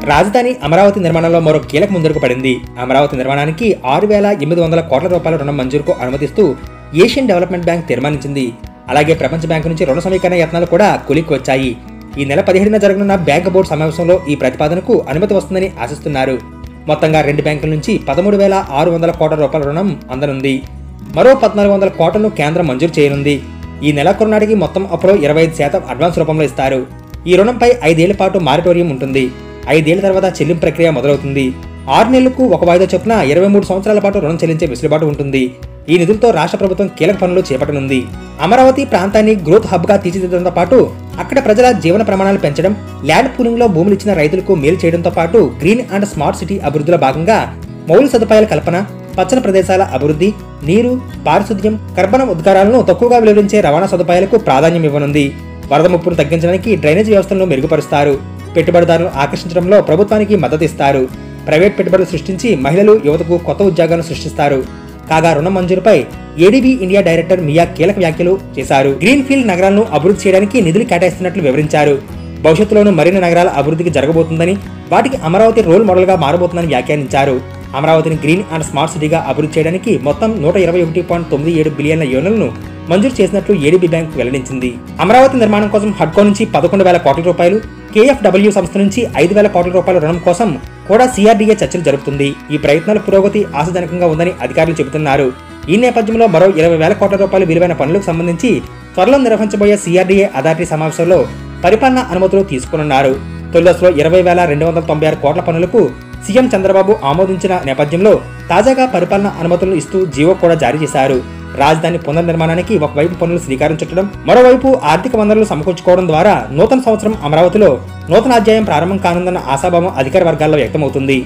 రాజధాని అమరావతి నిర్మాణంలో మరో కీలక ముందడుగు పడింది. అమరావతి నిర్మాణానికి 6,800 కోట్ల రూపాయల రుణం మంజూరుకు అనుమతిస్తూ ఏషియన్ డెవలప్మెంట్ బ్యాంక్ తీర్మానించింది. అలాగే ప్రపంచ బ్యాంకు నుంచి రుణ సమీకరణ యత్నాలు కూడా కొలిక్కి వచ్చాయి. ఈ నెల 17న జరగనున్న బ్యాంక్ బోర్డు సమావేశంలో ఈ ప్రతిపాదనకు అనుమతి వస్తుందని ఆశిస్తున్నారు. మొత్తంగా 2 బ్యాంకుల నుంచి 13,600 కోట్ల రూపాయల రుణం అందనుంది. మరో 1,400 కోట్లను కేంద్రం మంజూరు చేయనుంది. ఈ నెలాఖరు నాటికి మొత్తం అప్పులో 25% అడ్వాన్స్ రూపంలో ఇస్తారు. ఈ రుణంపై 5 ఏళ్ల పాటు మారిటోరియం ఉంటుంది. 5 ఏళ్ల తర్వాత చెల్లింపు ప్రక్రియ మొదలవుతుంది. 6 నెలలకు ఒక వాయిదా చొప్పున 23 సంవత్సరాల పాటు రుణం చెల్లించే వెసులుబాటు ఉంటుంది. ఈ నిధులతో రాష్ట్ర ప్రభుత్వం కీలక పనులు చేపట్టనుంది. అమరావతి ప్రాంతాన్ని గ్రోత్ హబ్ గా తీర్చిదిద్దడంతో పాటు అక్కడ ప్రజల జీవన ప్రమాణాలు పెంచడం, ల్యాండ్ పూలింగ్ లో భూములు ఇచ్చిన రైతులకు మేలు చేయడంతో పాటు గ్రీన్ అండ్ స్మార్ట్ సిటీ అభివృద్ధిలో భాగంగా మౌలిక సదుపాయాల కల్పన, పచ్చని ప్రదేశాల అభివృద్ధి, నీరు, పారిశుద్ధ్యం, కర్బన ఉద్గారాలను తక్కువగా వెలువరించే రవాణా సదుపాయాలకు ప్రాధాన్యం ఇవ్వనుంది. వరద ముప్పును తగ్గించడానికి డ్రైనేజ్ వ్యవస్థలను మెరుగుపరుస్తారు. పెట్టుబడిదారులను ఆకర్షించడంలో ప్రభుత్వానికి మద్దతు ఇస్తారు. ప్రైవేట్ పెట్టుబడులు సృష్టించి మహిళలు, యువతకు కొత్త ఉద్యోగాలను సృష్టిస్తారు. కాగా రుణ మంజూరుపై ఏడీబీ ఇండియా డైరెక్టర్ మియా కీలక వ్యాఖ్యలు చేశారు. గ్రీన్ ఫీల్డ్ నగరాలను అభివృద్ధి చేయడానికి నిధులు కేటాయిస్తున్నట్లు వివరించారు. భవిష్యత్తులోనూ మరిన్ని నగరాల అభివృద్ధికి జరగబోతుందని, వాటికి అమరావతి రోల్ మోడల్ గా మారబోతుందని వ్యాఖ్యానించారు. అమరావతిని గ్రీన్ అండ్ స్మార్ట్ సిటీగా అభివృద్ధి చేయడానికి మొత్తం 121.97 బిలియన్ల యూనిట్లను మంజూరు చేసినట్లు ఏడీబీ బ్యాంక్ వెల్లడించింది. అమరావతి నిర్మాణం కోసం హడ్కో నుంచి 11,000 కోట్ల రూపాయలు, కేఎఫ్డబ్ల్యూ సంస్థ నుంచి 5,000 కోట్ల రూపాయల రుణం కోసం కూడా సిఆర్డీఏ చర్చలు జరుపుతుంది. ఈ ప్రయత్నాల పురోగతి ఆశాజనకంగా ఉందని అధికారులు చెబుతున్నారు. ఈ నేపథ్యంలో మరో 20,000 కోట్ల రూపాయల విలువైన పనులకు సంబంధించి త్వరలో నిర్వహించబోయే సిఆర్డీఏ అథారిటీ సమావేశంలో పరిపాలనా అనుమతులు తీసుకున్నారు. తొలి దశలో 20,296 కోట్ల పనులకు సీఎం చంద్రబాబు ఆమోదించిన నేపథ్యంలో తాజాగా పరిపాలనా అనుమతులను ఇస్తూ జీవో కూడా జారీ చేశారు. రాజధాని పునర్నిర్మాణానికి ఒకవైపు పనులు శ్రీకారం చుట్టడం, మరోవైపు ఆర్థిక వనరులు సమకూర్చుకోవడం ద్వారా నూతన సంవత్సరం అమరావతిలో నూతన అధ్యాయం ప్రారంభం కానుందన్న ఆశాభావం అధికార వర్గాల్లో వ్యక్తమవుతుంది.